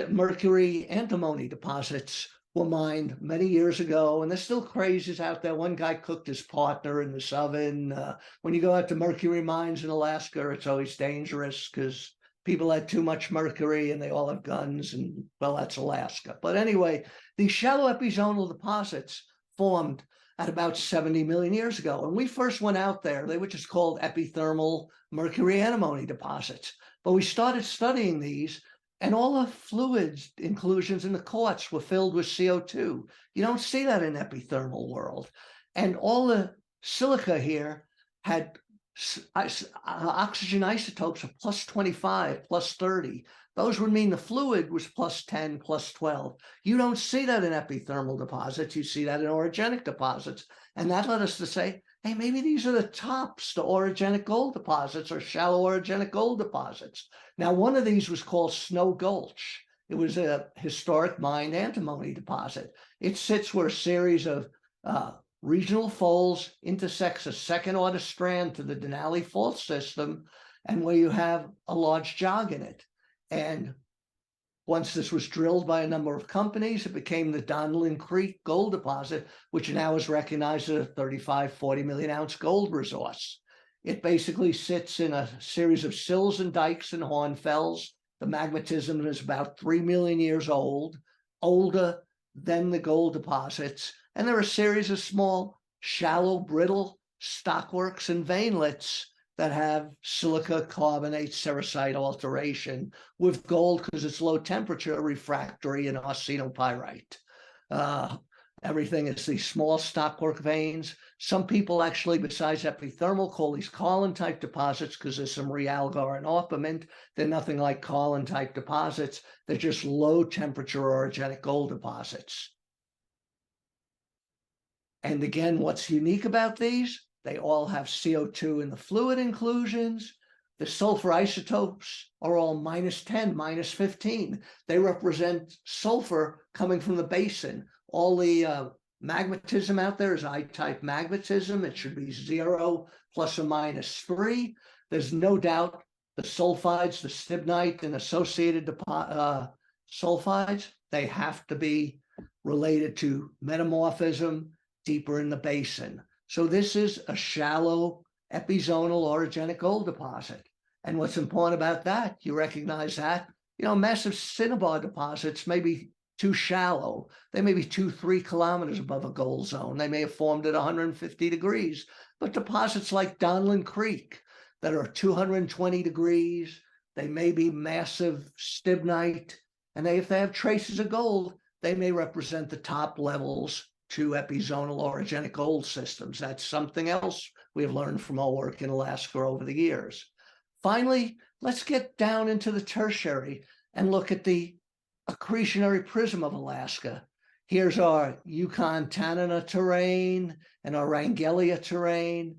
mercury antimony deposits were mined many years ago, and there's still crazies out there. One guy cooked his partner in this oven. When you go out to mercury mines in Alaska, it's always dangerous because people had too much mercury and they all have guns, and well, that's Alaska. But anyway, these shallow epizonal deposits formed at about 70 million years ago. When we first went out there, they were just called epithermal mercury antimony deposits. But we started studying these, and all the fluids inclusions in the quartz were filled with CO2. You don't see that in epithermal world. And all the silica here had oxygen isotopes of plus 25, plus 30. Those would mean the fluid was plus 10, plus 12. You don't see that in epithermal deposits. You see that in orogenic deposits. And that led us to say, hey, maybe these are the tops to orogenic gold deposits or shallow orogenic gold deposits. Now, one of these was called Snow Gulch. It was a historic mined antimony deposit. It sits where a series of regional folds intersects a second-order strand to the Denali Fault system, and where you have a large jog in it. And once this was drilled by a number of companies, it became the Donlin Creek gold deposit, which now is recognized as a 35, 40 million ounce gold resource. It basically sits in a series of sills and dikes and hornfells. The magmatism is about 3 million years old, older than the gold deposits. And there are a series of small, shallow, brittle stockworks and veinlets that have silica carbonate sericite alteration with gold because it's low temperature, refractory, and arsenopyrite. Everything is these small stockwork veins. Some people actually, besides epithermal, call these Carlin-type deposits because there's some realgar and orpiment. They're nothing like Carlin-type deposits. They're just low temperature orogenic gold deposits. And again, what's unique about these? They all have CO2 in the fluid inclusions. The sulfur isotopes are all -10, -15. They represent sulfur coming from the basin. All the magmatism out there is I-type magmatism. It should be 0 plus or -3. There's no doubt the sulfides, the stibnite and associated sulfides, they have to be related to metamorphism deeper in the basin. So this is a shallow epizonal orogenic gold deposit. And what's important about that, you recognize that, massive cinnabar deposits may be too shallow. They may be 2-3 kilometers above a gold zone. They may have formed at 150 degrees. But deposits like Donlin Creek that are 220 degrees, they may be massive stibnite, and if they have traces of gold, they may represent the top levels to epizonal orogenic gold systems. That's something else we have learned from our work in Alaska over the years. Finally, let's get down into the tertiary and look at the accretionary prism of Alaska. Here's our Yukon-Tanana terrain and our Wrangellia terrain.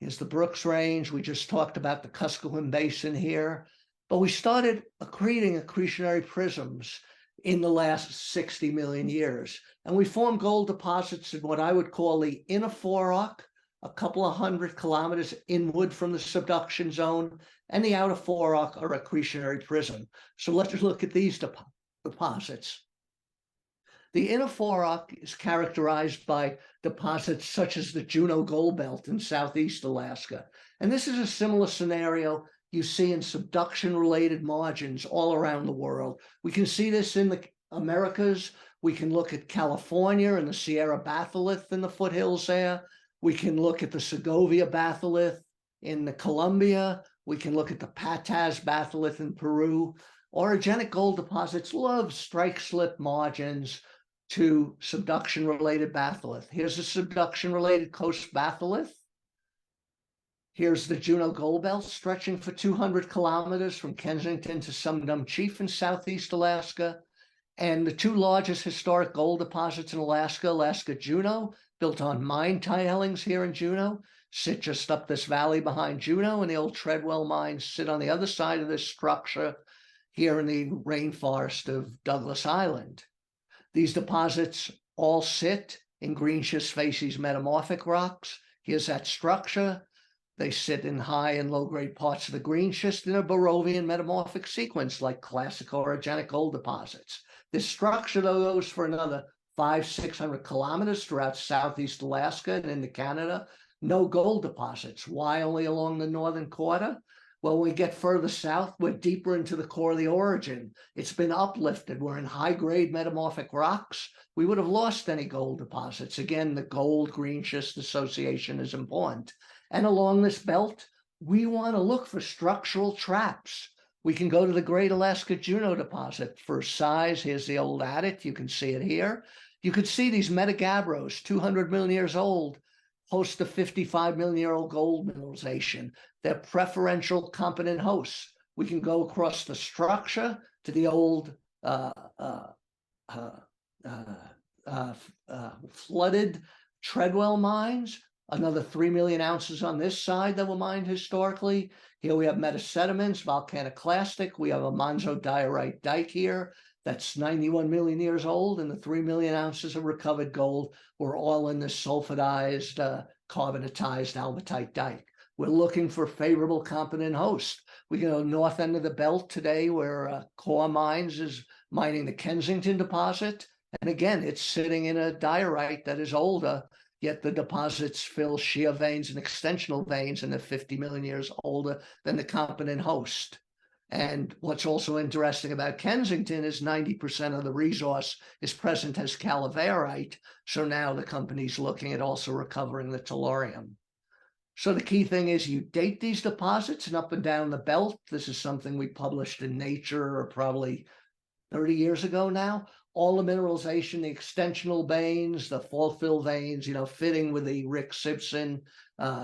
Here's the Brooks Range. We just talked about the Kuskokwim Basin here. But we started accreting accretionary prisms in the last 60 million years. And we formed gold deposits in what I would call the inner forerock, a couple of 100 kilometers inward from the subduction zone, and the outer forerock or accretionary prism. So let's look at these deposits. The inner forerock is characterized by deposits such as the Juneau Gold Belt in southeast Alaska. And this is a similar scenario you see in subduction-related margins all around the world. We can see this in the Americas. We can look at California and the Sierra Batholith in the foothills there. We can look at the Segovia Batholith in the Colombia. We can look at the Pataz Batholith in Peru. Orogenic gold deposits love strike-slip margins to subduction-related batholith. Here's the subduction-related coast batholith. Here's the Juneau Gold Belt stretching for 200 kilometers from Kensington to Sum Dum Chief in southeast Alaska. And the two largest historic gold deposits in Alaska, Alaska-Juneau, built on mine tilings here in Juneau, sit just up this valley behind Juneau, and the old Treadwell mines sit on the other side of this structure here in the rainforest of Douglas Island. These deposits all sit in green schist facies metamorphic rocks. Here's that structure. They sit in high and low-grade parts of the green schist in a Barovian metamorphic sequence like classic orogenic gold deposits. This structure, though, goes for another 500-600 kilometers throughout southeast Alaska and into Canada. No gold deposits. Why only along the northern quarter? Well, when we get further south, we're deeper into the core of the orogen. It's been uplifted. We're in high-grade metamorphic rocks. We would have lost any gold deposits. Again, the gold-green schist association is important. And along this belt, we want to look for structural traps. We can go to the Great Alaska-Juneau deposit for size. Here's the old adit. You can see it here. You can see these metagabros, 200 million years old, close to 55 million year old gold mineralization. They're preferential competent hosts. We can go across the structure to the old flooded Treadwell mines, another 3 million ounces on this side that were mined historically. Here we have metasediments, volcaniclastic. We have a Monzo diorite dike here that's 91 million years old, and the 3 million ounces of recovered gold were all in this sulfidized, carbonatized albitite dike. We're looking for favorable competent hosts. We go north end of the belt today where Core Mines is mining the Kensington deposit. And again, it's sitting in a diorite that is older, yet the deposits fill shear veins and extensional veins, and they're 50 million years older than the competent host. And what's also interesting about Kensington is 90% of the resource is present as calaverite. So now the company's looking at also recovering the tellurium. So the key thing is you date these deposits and up and down the belt. This is something we published in Nature or probably 30 years ago now. All the mineralization, the extensional veins, the fault fill veins, fitting with the Rick Simpson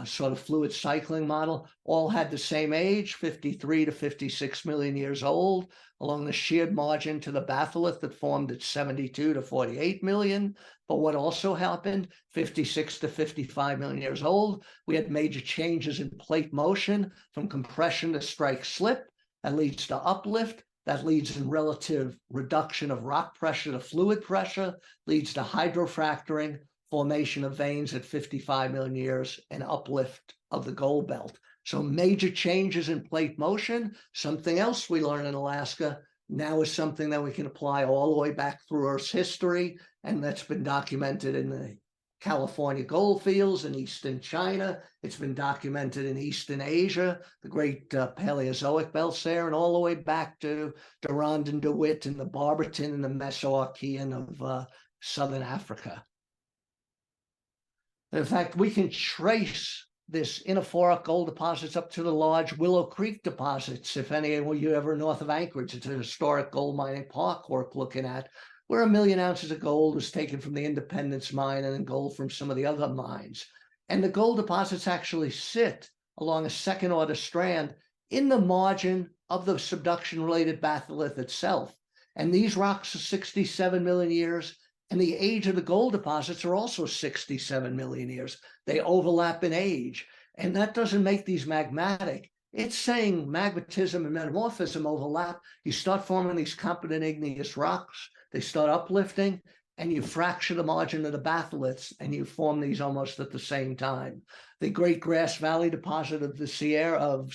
sort of fluid cycling model, all had the same age, 53 to 56 million years old, along the sheared margin to the batholith that formed at 72 to 48 million. But what also happened, 56 to 55 million years old, we had major changes in plate motion from compression to strike slip. That leads to uplift. That leads in relative reduction of rock pressure to fluid pressure, leads to hydrofracturing, formation of veins at 55 million years, and uplift of the gold belt. So major changes in plate motion. Something else we learn in Alaska now is something that we can apply all the way back through Earth's history, and that's been documented in the California gold fields in eastern China. It's been documented in eastern Asia, the great Paleozoic belts there, and all the way back to Durand and DeWitt and the Barberton and the Mesoarchean of southern Africa. In fact, we can trace this inner forerock gold deposits up to the large Willow Creek deposits. If any of you ever north of Anchorage, it's a historic gold mining park worth looking at, where 1 million ounces of gold was taken from the Independence mine and then gold from some of the other mines. And the gold deposits actually sit along a second order strand in the margin of the subduction-related batholith itself. And these rocks are 67 million years, and the age of the gold deposits are also 67 million years. They overlap in age, and that doesn't make these magmatic. It's saying magmatism and metamorphism overlap. You start forming these competent igneous rocks, they start uplifting, and you fracture the margin of the batholiths, and you form these almost at the same time. The Great Grass Valley deposit of the Sierra of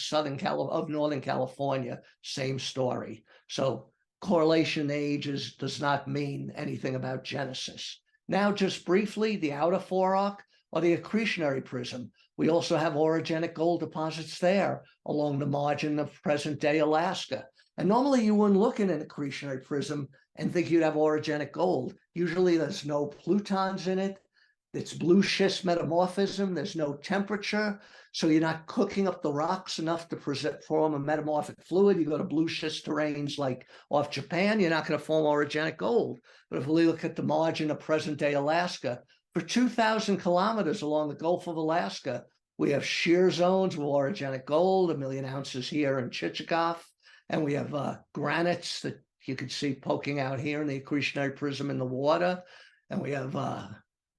Northern California, same story. So correlation ages does not mean anything about genesis. Now, just briefly, the outer forearc or the accretionary prism. We also have orogenic gold deposits there along the margin of present-day Alaska. And normally you wouldn't look at an accretionary prism and think you'd have orogenic gold. Usually there's no plutons in it. It's blue schist metamorphism. There's no temperature. So you're not cooking up the rocks enough to form a metamorphic fluid. You go to blue schist terrains like off Japan, you're not going to form orogenic gold. But if we look at the margin of present-day Alaska, for 2,000 kilometers along the Gulf of Alaska, we have shear zones with orogenic gold, 1 million ounces here in Chichikov, and we have granites that you can see poking out here in the accretionary prism in the water, and we have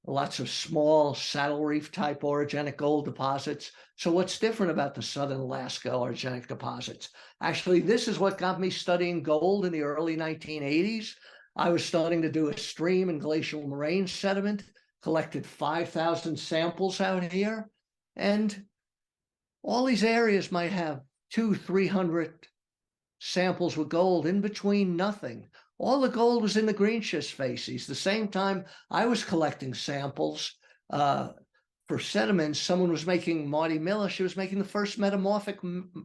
lots of small saddle reef type orogenic gold deposits. So what's different about the southern Alaska orogenic deposits? Actually, this is what got me studying gold in the early 1980s. I was starting to do a stream and glacial moraine sediment, collected 5,000 samples out here, and all these areas might have 200-300 samples with gold, in between nothing. All the gold was in the green schist facies. The same time I was collecting samples for sediments, someone was making, Marty Miller, she was making the first metamorphic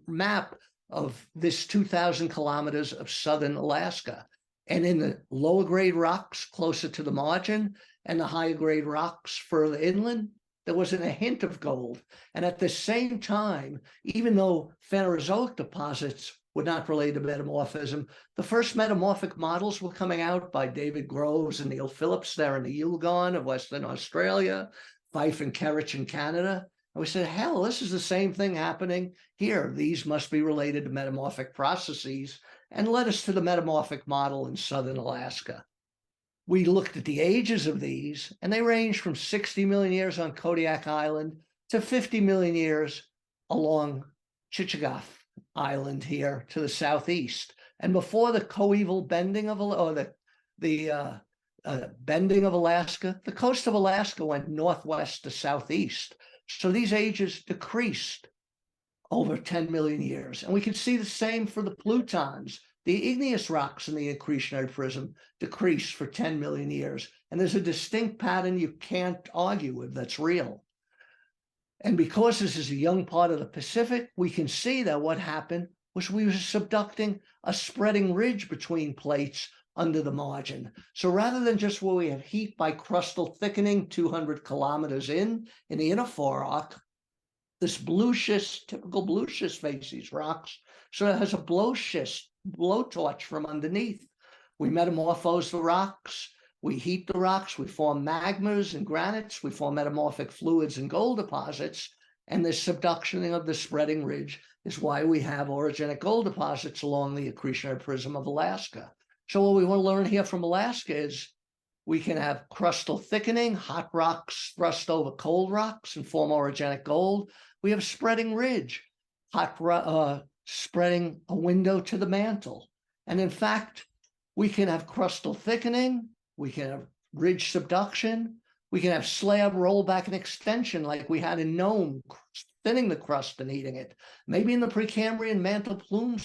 map of this 2,000 kilometers of southern Alaska. And in the lower grade rocks closer to the margin and the higher grade rocks further inland, there wasn't a hint of gold. And at the same time, even though Phanerozoic deposits were not related to metamorphism, the first metamorphic models were coming out by David Groves and Neil Phillips there in the Yilgarn of Western Australia, Fife and Kerrich in Canada. And we said, hell, this is the same thing happening here. These must be related to metamorphic processes, and led us to the metamorphic model in southern Alaska. We looked at the ages of these, and they range from 60 million years on Kodiak Island to 50 million years along Chichagof Island here to the southeast. And before the coeval bending of, or the bending of Alaska, the coast of Alaska went northwest to southeast. So these ages decreased over 10 million years. And we can see the same for the plutons. The igneous rocks in the accretionary prism decreased for 10 million years. And there's a distinct pattern you can't argue with that's real. And because this is a young part of the Pacific, we can see that what happened was we were subducting a spreading ridge between plates under the margin. So rather than just where we have heat by crustal thickening 200 kilometers in the inner forearc, this blue schist, typical blue schist facies rocks, so it has a blowtorch from underneath. We metamorphose the rocks, we heat the rocks, we form magmas and granites, we form metamorphic fluids and gold deposits, and this subductioning of the spreading ridge is why we have orogenic gold deposits along the accretionary prism of Alaska. So what we want to learn here from Alaska is we can have crustal thickening, hot rocks thrust over cold rocks and form orogenic gold. We have spreading ridge, spreading a window to the mantle. And in fact, we can have crustal thickening, we can have ridge subduction, we can have slab rollback and extension like we had in Nome, thinning the crust and heating it. Maybe in the Precambrian mantle plume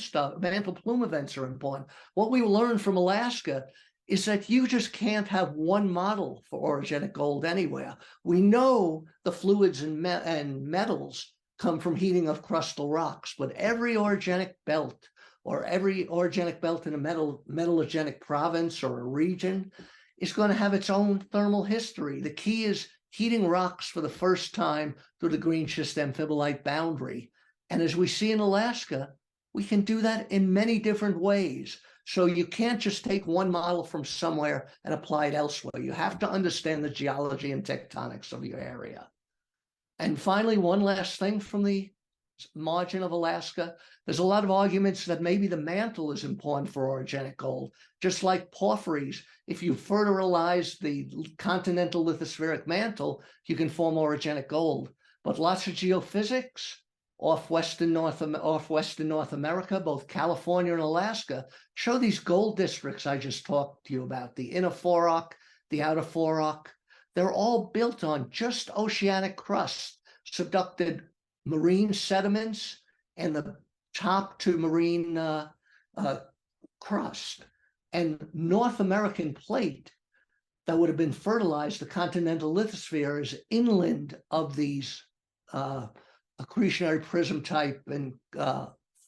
events are important. What we learned from Alaska is that you just can't have one model for orogenic gold anywhere. We know the fluids and metals come from heating of crustal rocks, but every orogenic belt or every orogenic belt in a metallogenic province or a region is going to have its own thermal history. The key is heating rocks for the first time through the green schist amphibolite boundary. And as we see in Alaska, we can do that in many different ways. So you can't just take one model from somewhere and apply it elsewhere. You have to understand the geology and tectonics of your area. And finally, one last thing from the margin of Alaska. There's a lot of arguments that maybe the mantle is important for orogenic gold, just like porphyries. If you fertilize the continental lithospheric mantle, you can form orogenic gold. But lots of geophysics off western North America, both California and Alaska, show these gold districts I just talked to you about, the inner forerock, the outer forerock. They're all built on just oceanic crust, subducted marine sediments, and the top to marine crust. And North American plate that would have been fertilized, the continental lithosphere, is inland of these accretionary prism type and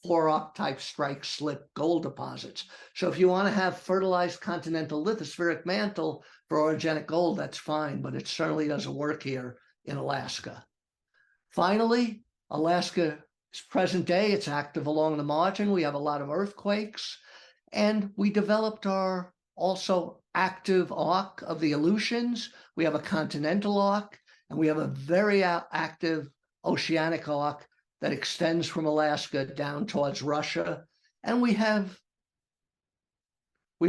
forerock type strike slip gold deposits. So if you want to have fertilized continental lithospheric mantle for orogenic gold, that's fine, but it certainly doesn't work here in Alaska. Finally, Alaska is present day. It's active along the margin. We have a lot of earthquakes, and we developed our also active arc of the Aleutians. We have a continental arc, and we have a very active oceanic arc that extends from Alaska down towards Russia. And we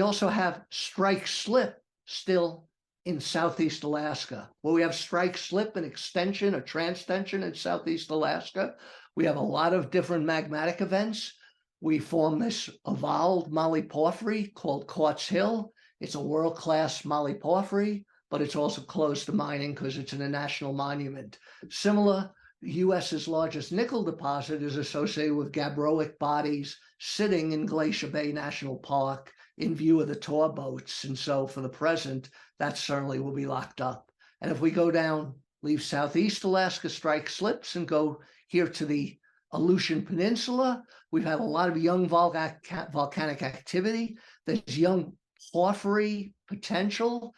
also have strike slip still in Southeast Alaska, where we have strike slip and extension or transtension in Southeast Alaska. We have a lot of different magmatic events. We form this evolved molyporphyry called Quartz Hill. It's a world-class molyporphyry, but it's also closed to mining because it's in a national monument. Similar, the U.S.'s largest nickel deposit is associated with gabbroic bodies sitting in Glacier Bay National Park in view of the tour boats. And so for the present, that certainly will be locked up. And if we go down, leave Southeast Alaska strike slips and go here to the Aleutian Peninsula, we've had a lot of young volcanic activity. There's young porphyry potential,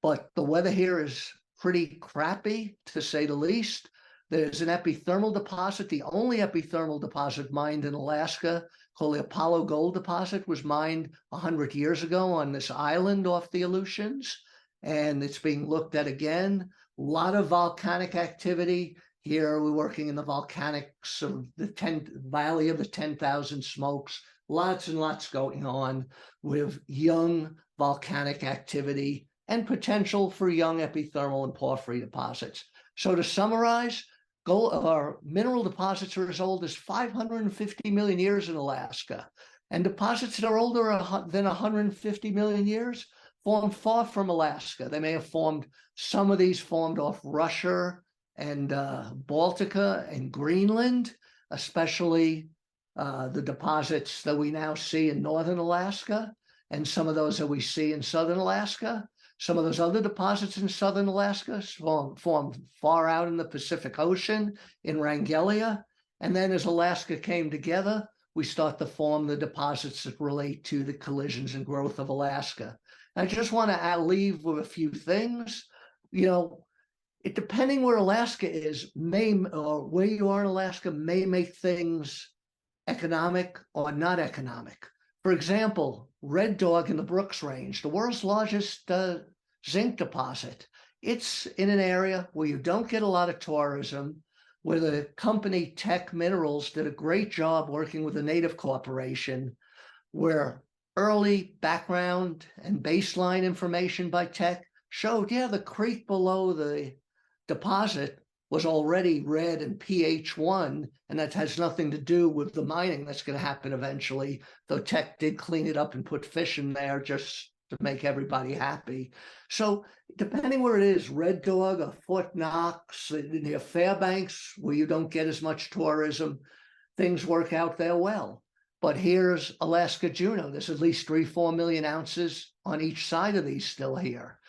but the weather here is pretty crappy, to say the least. There's an epithermal deposit, the only epithermal deposit mined in Alaska, called the Apollo Gold Deposit, was mined 100 years ago on this island off the Aleutians, and it's being looked at again. A lot of volcanic activity. Here we're working in the volcanics of the Valley of the 10,000 Smokes. Lots and lots going on with young volcanic activity and potential for young epithermal and porphyry deposits. So to summarize, mineral deposits are as old as 550 million years in Alaska, and deposits that are older than 150 million years formed far from Alaska. They may have formed, some of these formed off Russia and Baltica and Greenland, especially the deposits that we now see in northern Alaska, and some of those that we see in southern Alaska. Some of those other deposits in southern Alaska formed far out in the Pacific Ocean in Wrangellia. And then as Alaska came together, we start to form the deposits that relate to the collisions and growth of Alaska. I just want to leave with a few things. You know, depending where Alaska is, or where you are in Alaska, may make things economic or not economic. For example, Red Dog in the Brooks Range, the world's largest zinc deposit. It's in an area where you don't get a lot of tourism, where the company Teck Minerals did a great job working with the Native Corporation, where early background and baseline information by Teck showed, yeah, the creek below the deposit was already red and pH 1, and that has nothing to do with the mining that's going to happen eventually, though Teck did clean it up and put fish in there just to make everybody happy. So depending where it is, Red Dog or Fort Knox, near Fairbanks, where you don't get as much tourism, things work out there well. But here's Alaska-Juneau. There's at least 3-4 million ounces on each side of these still here.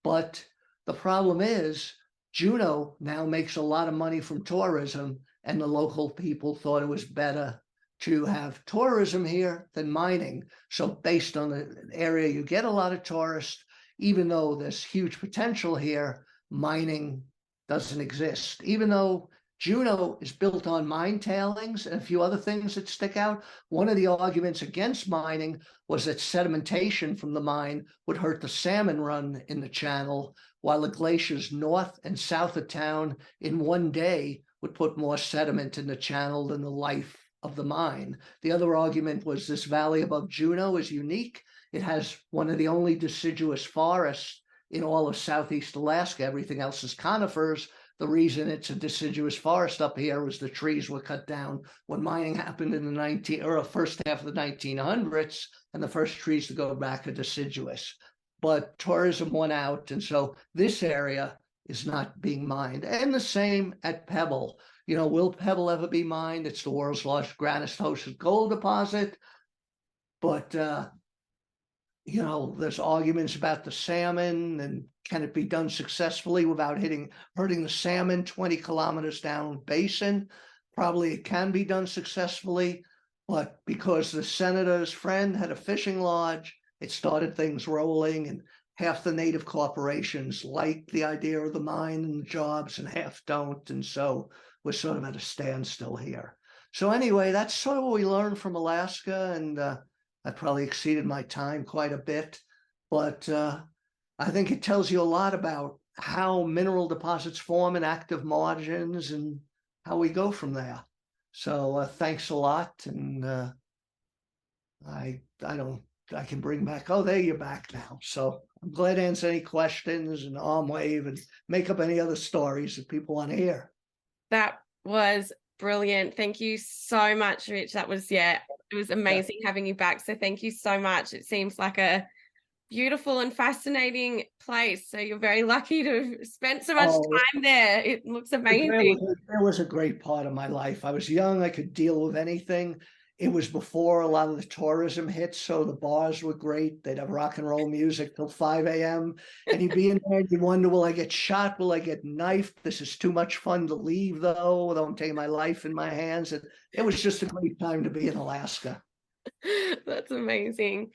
But the problem is, Juneau now makes a lot of money from tourism, and the local people thought it was better to have tourism here than mining. So based on the area, you get a lot of tourists, even though there's huge potential here, mining doesn't exist. Even though Juneau is built on mine tailings and a few other things that stick out. One of the arguments against mining was that sedimentation from the mine would hurt the salmon run in the channel, while the glaciers north and south of town in one day would put more sediment in the channel than the life of the mine. The other argument was this valley above Juneau is unique. It has one of the only deciduous forests in all of southeast Alaska. Everything else is conifers. The reason it's a deciduous forest up here was the trees were cut down when mining happened in the first half of the 1900s, and the first trees to go back are deciduous. But tourism went out, and so this area is not being mined. And the same at Pebble. You know, will Pebble ever be mined? It's the world's largest granite-hosted gold deposit. But, you know, there's arguments about the salmon and can it be done successfully without hurting the salmon 20 kilometers down basin? Probably it can be done successfully, but because the senator's friend had a fishing lodge, it started things rolling, and half the native corporations like the idea of the mine and the jobs and half don't. And so we're sort of at a standstill here. So anyway, that's sort of what we learned from Alaska, and I probably exceeded my time quite a bit, but I think it tells you a lot about how mineral deposits form in active margins and how we go from there. So thanks a lot, and I can bring back, oh, there you're back now. So I'm glad to answer any questions and arm wave and make up any other stories that people want to hear. That was brilliant. Thank you so much, Rich. That was, it was amazing having you back. So thank you so much. It seems like a beautiful and fascinating place. So you're very lucky to have spent so much time there. It looks amazing. It was a great part of my life. I was young. I could deal with anything. It was before a lot of the tourism hit, so the bars were great. They'd have rock and roll music till 5 a.m. And you'd be in there and you'd wonder, will I get shot? Will I get knifed? This is too much fun to leave, though. I'm taking my life in my hands. It was just a great time to be in Alaska. That's amazing.